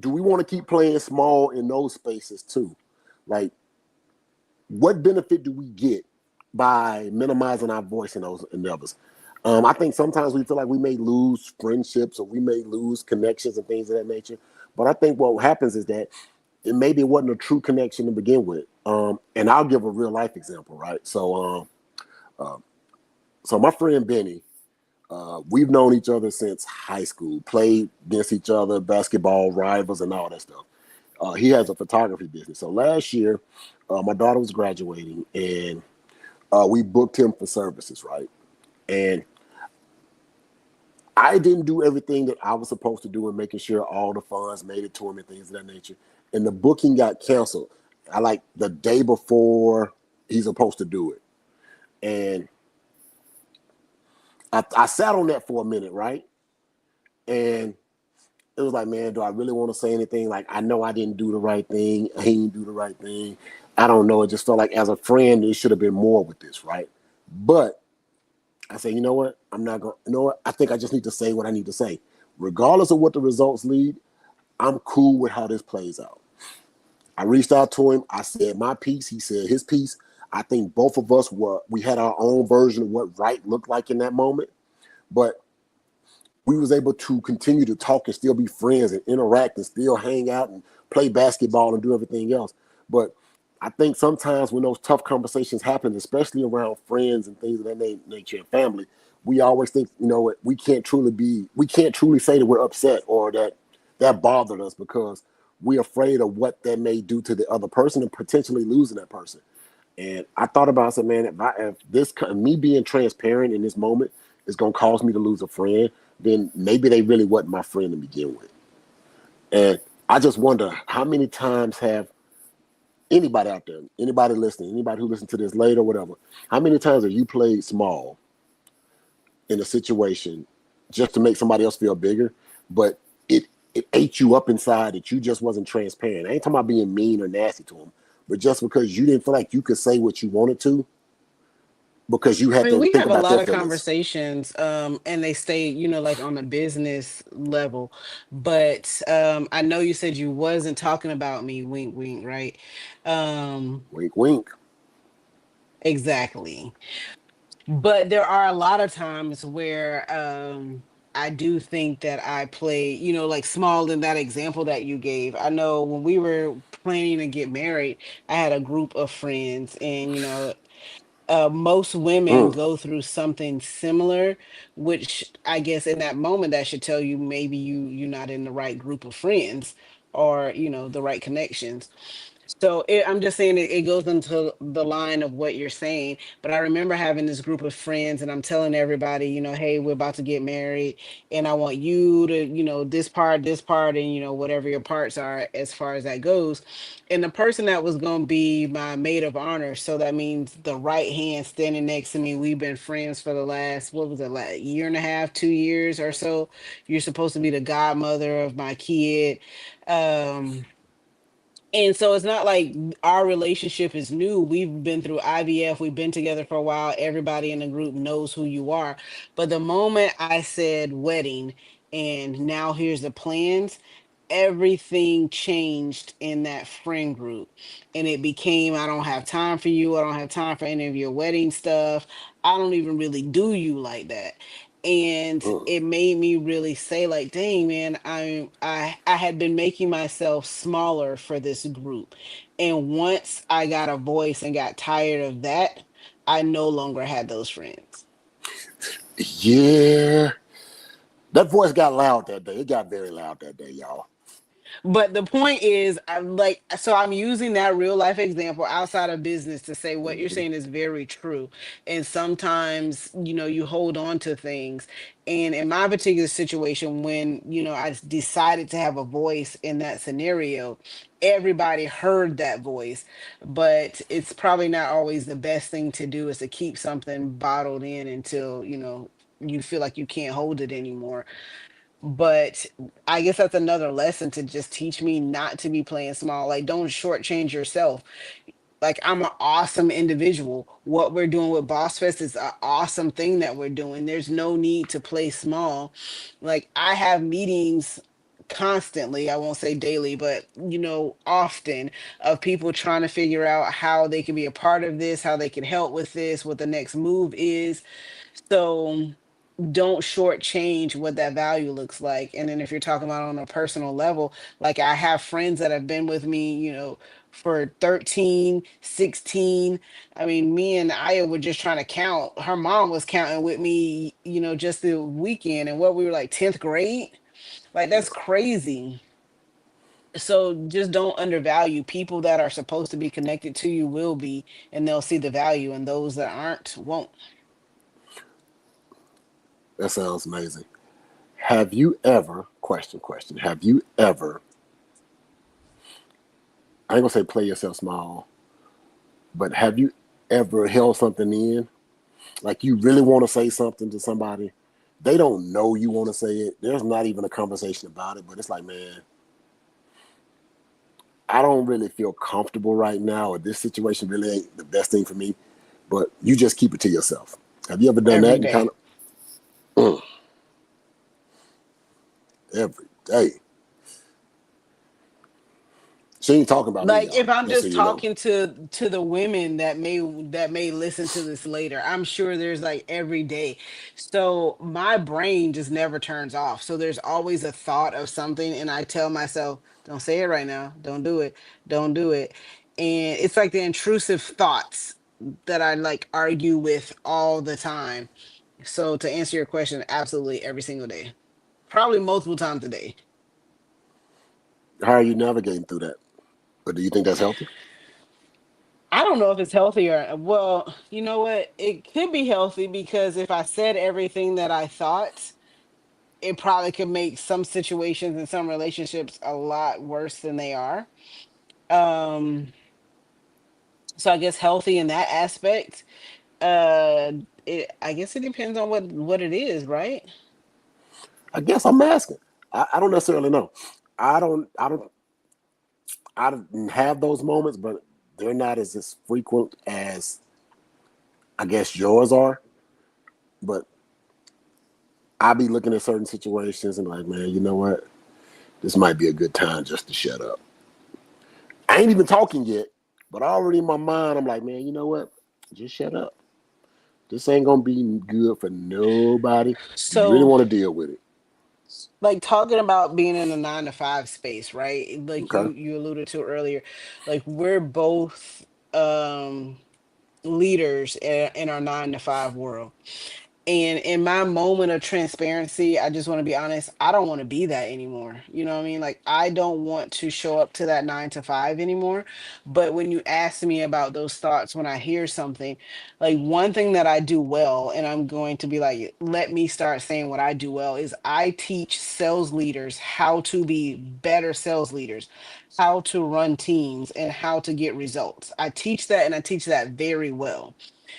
do we want to keep playing small in those spaces too? Like, what benefit do we get by minimizing our voice in those endeavors? I think sometimes we feel like we may lose friendships or we may lose connections and things of that nature. But I think what happens is that it maybe wasn't a true connection to begin with. And I'll give a real life example, right? Uh, so my friend Benny, we've known each other since high school, played against each other, basketball rivals, and all that stuff. He has a photography business. So last year, my daughter was graduating, and we booked him for services, right? And I didn't do everything that I was supposed to do in making sure all the funds made it to him and things of that nature. And the booking got canceled. I like the day before he's supposed to do it. And I sat on that for a minute, right? And it was like, man, do I really want to say anything? Like, I know I didn't do the right thing. I didn't do the right thing. I don't know. It just felt like as a friend, there should have been more with this, right? But I say, you know what? I'm not going. You know what? I think I just need to say what I need to say, regardless of what the results lead. I'm cool with how this plays out. I reached out to him. I said my piece. He said his piece. I think both of us we had our own version of what right looked like in that moment, but we was able to continue to talk and still be friends and interact and still hang out and play basketball and do everything else. But I think sometimes when those tough conversations happen, especially around friends and things of that nature and family, we always think, you know what, we can't truly say that we're upset or that bothered us because we're afraid of what that may do to the other person and potentially losing that person. And I thought about, I said, man, if this me being transparent in this moment is going to cause me to lose a friend, then maybe they really wasn't my friend to begin with. And I just wonder how many times have anybody out there, anybody listening, anybody who listens to this later, whatever, how many times have you played small in a situation just to make somebody else feel bigger, but it ate you up inside that you just wasn't transparent. I ain't talking about being mean or nasty to them, but just because you didn't feel like you could say what you wanted to because you I had mean, to we think have a about lot their of feelings. conversations, and they stay, like on a business level. But I know you said you wasn't talking about me, wink, wink, right? Um, Wink, wink. exactly. But there are a lot of times where I do think that I play, like small in that example that you gave. I know when we were planning to get married, I had a group of friends, and most women Mm. go through something similar, which I guess in that moment that should tell you maybe you're not in the right group of friends, or the right connections. So I'm just saying it goes into the line of what you're saying. But I remember having this group of friends, and I'm telling everybody, hey, we're about to get married, and I want you to, this part, and whatever your parts are as far as that goes. And the person that was going to be my maid of honor, so that means the right hand standing next to me. We've been friends for the last, what was it, like year and a half, 2 years or so. You're supposed to be the godmother of my kid. Um, and so it's not like our relationship is new. We've been through IVF, we've been together for a while. Everybody in the group knows who you are. But the moment I said wedding, and now here's the plans. Everything changed in that friend group, and it became, I don't have time for you, I don't have time for any of your wedding stuff, I don't even really do you like that. And Mm. it made me really say, like, dang man, I had been making myself smaller for this group, and once I got a voice and got tired of that, I no longer had those friends. Yeah, that voice got loud that day. It got very loud that day, y'all. But the point is, I'm like, so I'm using that real life example outside of business to say what you're Mhm. saying is very true. And sometimes, you hold on to things. And in my particular situation, when, I decided to have a voice in that scenario, everybody heard that voice. But it's probably not always the best thing to do is to keep something bottled in until, you feel like you can't hold it anymore. But I guess that's another lesson to just teach me not to be playing small. Like, don't shortchange yourself. Like, I'm an awesome individual. What we're doing with Boss Fest is an awesome thing that we're doing. There's no need to play small. Like, I have meetings constantly, I won't say daily, but often, of people trying to figure out how they can be a part of this, how they can help with this, what the next move is. So don't shortchange what that value looks like. And then if you're talking about on a personal level, like, I have friends that have been with me, for 13, 16. I mean, me and Aya were just trying to count. Her mom was counting with me, just the weekend, and what, we were like 10th grade. Like, that's crazy. So just don't undervalue people that are supposed to be connected to you, will be, and they'll see the value, and those that aren't won't. That sounds amazing. Have you ever, question, have you ever, I ain't gonna say play yourself small, but have you ever held something in? Like you really want to say something to somebody. They don't know you want to say it. There's not even a conversation about it, but it's like, man, I don't really feel comfortable right now, or this situation really ain't the best thing for me. But you just keep it to yourself. Have you ever done Every that and kind day. of every day? She ain't talking about me, Like, if y'all. I'm Just so just you know. talking to the women that may listen to this later, I'm sure there's like every day. So my brain just never turns off, so there's always a thought of something, and I tell myself, don't say it right now, don't do it, don't do it. And it's like the intrusive thoughts that I like argue with all the time. So to answer your question, absolutely every single day, probably multiple times a day. How are you navigating through that? But do you think that's healthy? I don't know if it's healthy or, well, you know what? It could be healthy, because if I said everything that I thought, it probably could make some situations and some relationships a lot worse than they are. Um, so I guess healthy in that aspect. Uh, I guess it depends on what it is, right? I guess I'm asking. I don't necessarily know. I don't. I don't. I don't have those moments, but they're not as frequent as I guess yours are. But I be looking at certain situations and like, man, you know what? This might be a good time just to shut up. I ain't even talking yet, but already in my mind, I'm like, man, you know what? Just shut up. This ain't gonna be good for nobody. Do you really So, want to deal with it? like, talking about being in a 9 to 5 space, right? Like Okay. you alluded to earlier, like, we're both leaders in our 9 to 5 world. And in my moment of transparency, I just want to be honest, I don't want to be that anymore. You know what I mean? Like, I don't want to show up to that 9 to 5 anymore. But when you ask me about those thoughts, when I hear something, like, one thing that I do well, and I'm going to be like, let me start saying what I do well, is I teach sales leaders how to be better sales leaders, how to run teams, and how to get results. I teach that, and I teach that very well.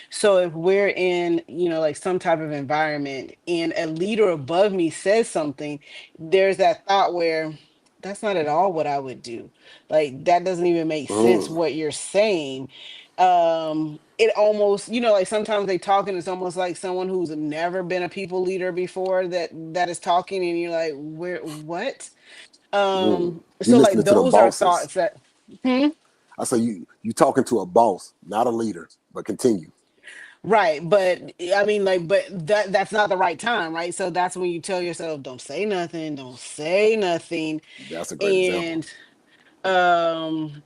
So if we're in, like, some type of environment, and a leader above me says something, there's that thought where, that's not at all what I would do. Like, that doesn't even make sense Mm. what you're saying. Um, it almost, like sometimes they talk and it's almost like someone who's never been a people leader before that is talking, and you're like, where, what? You So listening like to them those are bosses. thoughts that, hmm? I say you talking to a boss, not a leader. But continue. Right, but I mean, like, but that's not the right time, right? So that's when you tell yourself, don't say nothing, don't say nothing. That's a great example. And um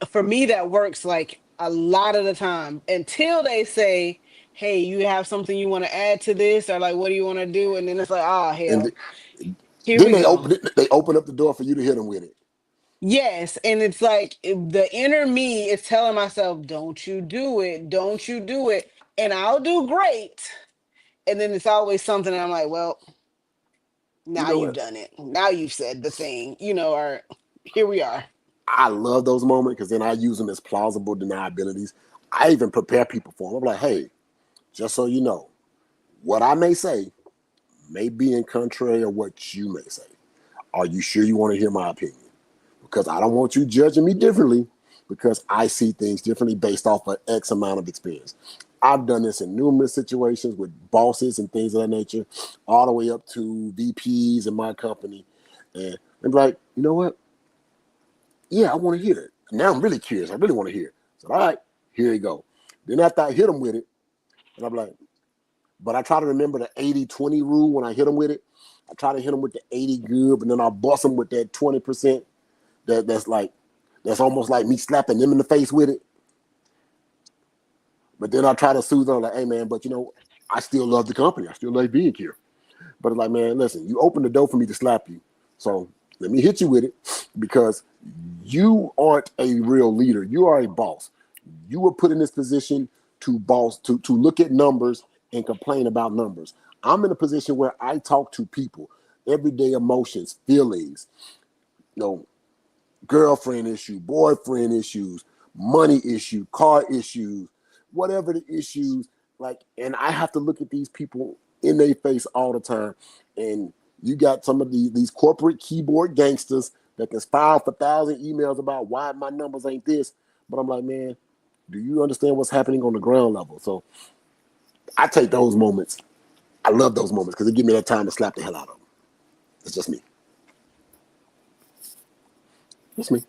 for me that works like a lot of the time until they say, hey, you have something you want to add to this, or like, what do you want to do? And then it's like, oh And hell, here then we go. they open up the door for you to hit them with it. Yes, and it's like the inner me is telling myself, don't you do it, don't you do it, and I'll do great. And then it's always something that I'm like, well, You now know you've what? done it. Now you've said the thing, or here we are. I love those moments because then I use them as plausible deniabilities. I even prepare people for them. I'm like, hey, just so you know, what I may say may be in contrary of what you may say. Are you sure you want to hear my opinion? Because I don't want you judging me differently because I see things differently based off of X amount of experience. I've done this in numerous situations with bosses and things of that nature, all the way up to VPs in my company. And I'm like, you know what? Yeah, I want to hear it. Now I'm really curious. I really want to hear it. So, all right, here you go. Then after I hit them with it, and I'm like, but I try to remember the 80-20 rule when I hit them with it. I try to hit them with the 80 good, but then I'll bust them with that 20% that's almost like me slapping them in the face with it. But then I try to soothe them like, hey man, but I still love the company. I still like being here. But it's like, man, listen, you opened the door for me to slap you. So let me hit you with it because you aren't a real leader. You are a boss. You were put in this position to boss, to look at numbers and complain about numbers. I'm in a position where I talk to people, everyday emotions, feelings, you know, girlfriend issue, boyfriend issues, money issue, car issues, whatever the issues, like, and I have to look at these people in their face all the time. And you got some of these corporate keyboard gangsters that can file for 1,000 emails about why my numbers ain't this. But I'm like, man, do you understand what's happening on the ground level? So I take those moments. I love those moments because they give me that time to slap the hell out of them. It's just me. It's me.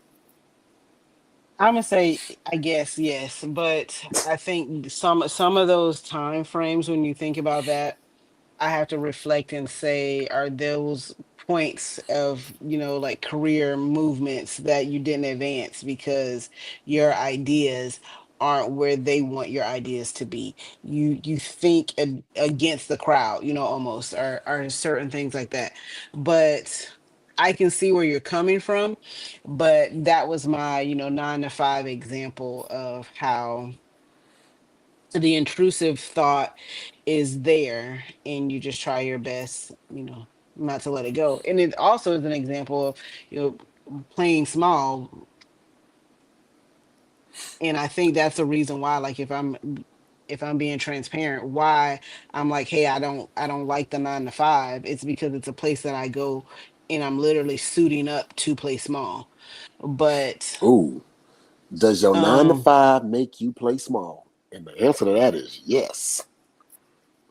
I'm gonna say, I guess yes, but I think some of those time frames when you think about that, I have to reflect and say, are those points of, like career movements that you didn't advance because your ideas aren't where they want your ideas to be. You think against the crowd, almost, or certain things like that. But I can see where you're coming from, but that was my, 9 to 5 example of how the intrusive thought is there, and you just try your best, not to let it go. And it also is an example of, playing small. And I think that's the reason why, like, if I'm being transparent, why I'm like, hey, I don't like the 9 to 5. It's because it's a place that I go and I'm literally suiting up to play small. But Ooh. Does your nine to um five make you play small? And the answer to that is yes.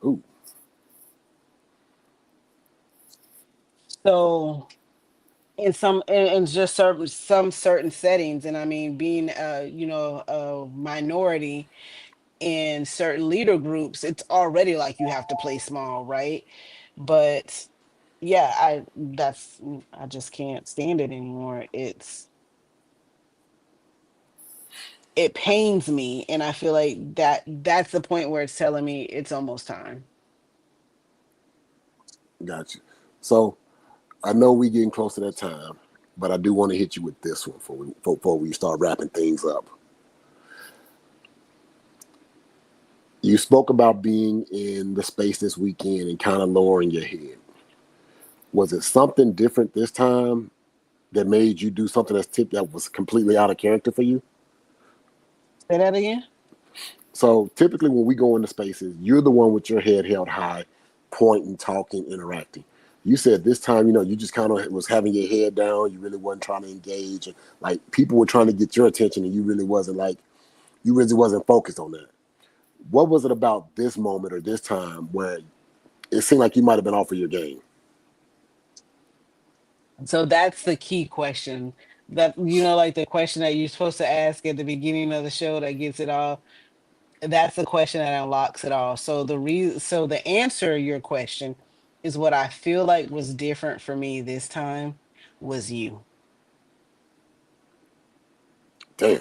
Ooh, so in just some certain settings, and I mean, being a minority in certain leader groups, it's already like you have to play small, right? But yeah, I just can't stand it anymore. It pains me, and I feel like that's the point where it's telling me it's almost time. got you. So I know we getting close to that time, but I do want to hit you with this one before we start wrapping things up. You spoke about being in the space this weekend and kind of lowering your head. Was it something different this time that made you do something that was completely out of character for you? Say that again. So typically when we go into spaces, you're the one with your head held high, pointing, talking, interacting. You said this time, you just kind of was having your head down. You really wasn't trying to engage. And, like, people were trying to get your attention and you really wasn't focused on that. What was it about this moment or this time where it seemed like you might have been off of your game? So that's the key question. That like the question that you're supposed to ask at the beginning of the show that gets it all. That's the question that unlocks it all. So the answer to your question is what I feel like was different for me this time was you. Damn.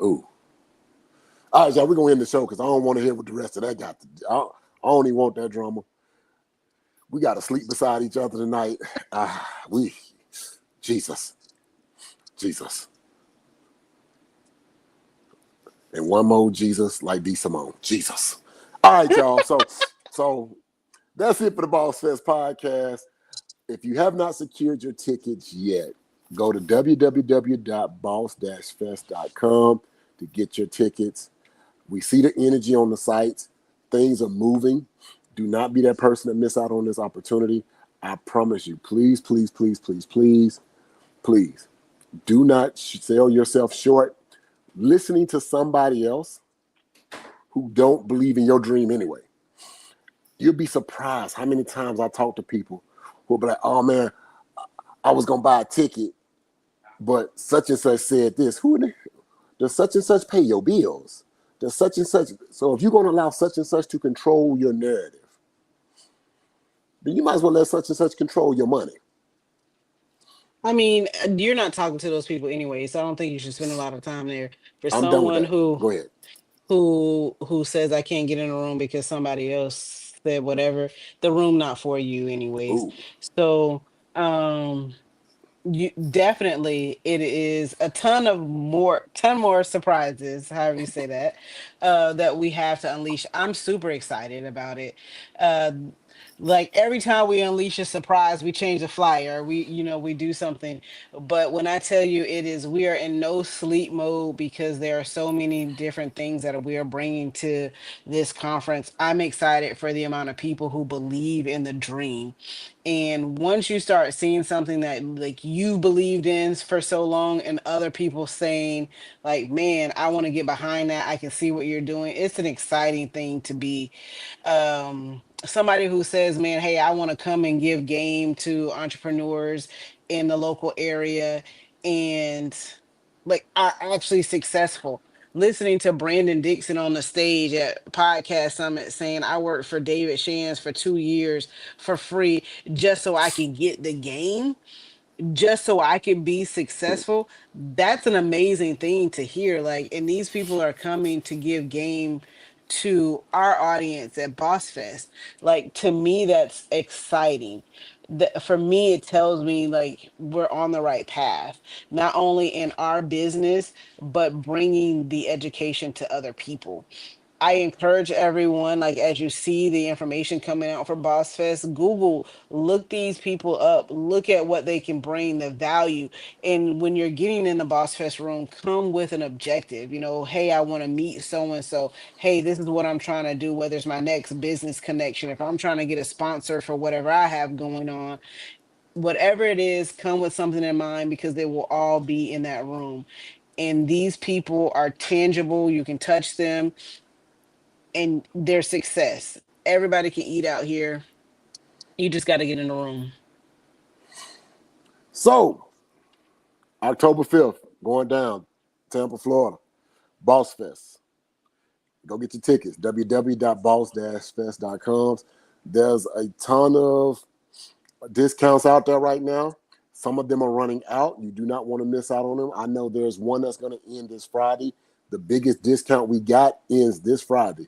Ooh. All right, y'all, we're gonna end the show because I don't want to hear what the rest of that got to do. I don't even want that drama. We got to sleep beside each other tonight. We, Jesus, Jesus, and one more Jesus like D Simone, Jesus. All right, y'all. So that's it for the Boss Fest podcast. If you have not secured your tickets yet, go to www.boss-fest.com to get your tickets. We see the energy on the sites. Things are moving. Do not be that person that miss out on this opportunity. I promise you. Please, please, please, please, please, please. Do not sell yourself short listening to somebody else who don't believe in your dream anyway. You'll be surprised how many times I talk to people who will be like, oh man, I was going to buy a ticket, but such and such said this. Does such and such pay your bills? Does such and such? So if you're going to allow such and such to control your narrative, then you might as well let such and such control your money. I mean, you're not talking to those people anyway, so I don't think you should spend a lot of time there. For I'm done with someone that. who Go ahead. who says I can't get in a room because somebody else said whatever, the room not for you anyways. Ooh. So you definitely it is a ton more surprises, however you say that, that we have to unleash. I'm super excited about it. uh like every time we unleash a surprise, we change the flyer, we do something. But when I tell you, we are in no sleep mode because there are so many different things that we are bringing to this conference. I'm excited for the amount of people who believe in the dream. And once you start seeing something that like you believed in for so long and other people saying like, man, I want to get behind that, I can see what you're doing, it's an exciting thing to be somebody who says, man, hey, I want to come and give game to entrepreneurs in the local area and like are actually successful. Listening to Brandon Dixon on the stage at Podcast Summit saying, I worked for David Shands for 2 years for free just so I could get the game, just so I can be successful. That's an amazing thing to hear. Like, and these people are coming to give game to our audience at Boss Fest. Like, to me, that's exciting. For me, it tells me like we're on the right path, not only in our business, but bringing the education to other people. I encourage everyone, like as you see the information coming out for Boss Fest, Google, look these people up, look at what they can bring, the value. And when you're getting in the Boss Fest room, come with an objective. Hey, I want to meet so and so. Hey, this is what I'm trying to do, whether it's my next business connection, if I'm trying to get a sponsor for whatever I have going on, whatever it is, come with something in mind because they will all be in that room. And these people are tangible, you can touch them and their success. Everybody can eat out here. You just got to get in the room. So October 5th, going down, Tampa, Florida, Boss Fest. Go get your tickets, www.boss-fest.com. There's a ton of discounts out there right now. Some of them are running out. You do not want to miss out on them. I know there's one that's going to end this Friday. The biggest discount we got ends this Friday.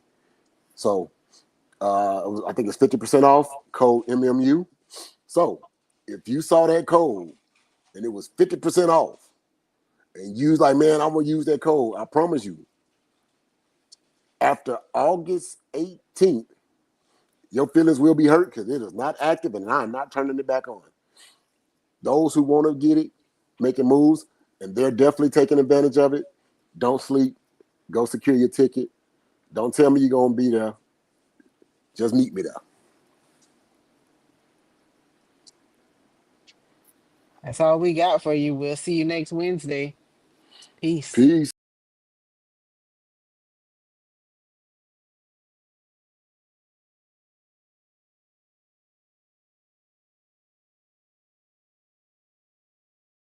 So I think it's 50% off, code MMU. So if you saw that code and it was 50% off and you was like, man, I'm going to use that code, I promise you, after August 18th, your feelings will be hurt because it is not active and I'm not turning it back on. Those who want to get it, making moves, and they're definitely taking advantage of it, don't sleep. Go secure your ticket. Don't tell me you're going to be there. Just meet me there. That's all we got for you. We'll see you next Wednesday. Peace. Peace.